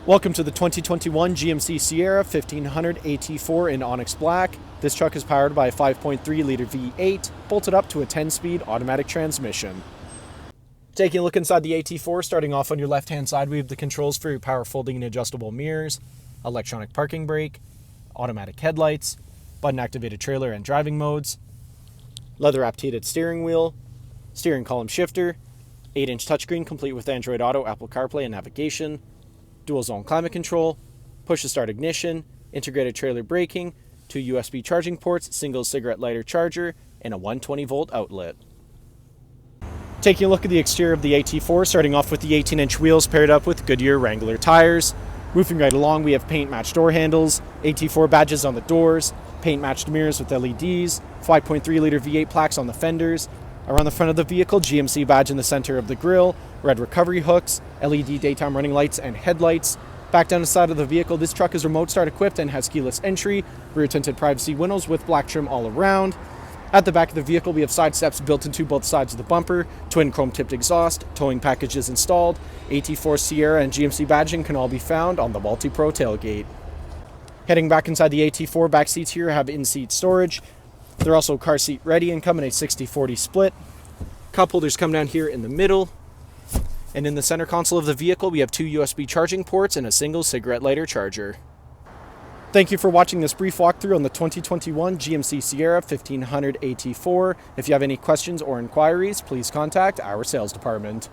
Welcome to the 2021 GMC Sierra 1500 AT4 in Onyx Black. This truck is powered by a 5.3-liter V8, bolted up to a 10-speed automatic transmission. Taking a look inside the AT4, starting off on your left-hand side, we have the controls for your power folding and adjustable mirrors, electronic parking brake, automatic headlights, button-activated trailer and driving modes, leather-wrapped heated steering wheel, steering column shifter, 8-inch touchscreen complete with Android Auto, Apple CarPlay, and navigation, dual zone climate control, push to start ignition, integrated trailer braking, 2 USB charging ports, single cigarette lighter charger, and a 120 volt outlet. Taking a look at the exterior of the AT4, starting off with the 18-inch wheels paired up with Goodyear Wrangler tires. Moving right along, we have paint matched door handles, AT4 badges on the doors, paint matched mirrors with LEDs, 5.3-liter V8 plaques on the fenders. Around the front of the vehicle, GMC badge in the center of the grille, red recovery hooks, LED daytime running lights and headlights. Back down the side of the vehicle, this truck is remote start equipped and has keyless entry, rear tinted privacy windows with black trim all around. At the back of the vehicle, we have side steps built into both sides of the bumper, twin chrome tipped exhaust, towing packages installed, AT4 Sierra and GMC badging can all be found on the MultiPro tailgate. Heading back inside the AT4, back seats here have in-seat storage. They're also car seat ready and come in a 60-40 split. Cup holders come down here in the middle. And in the center console of the vehicle, we have 2 USB charging ports and a single cigarette lighter charger. Thank you for watching this brief walkthrough on the 2021 GMC Sierra 1500 AT4. If you have any questions or inquiries, please contact our sales department.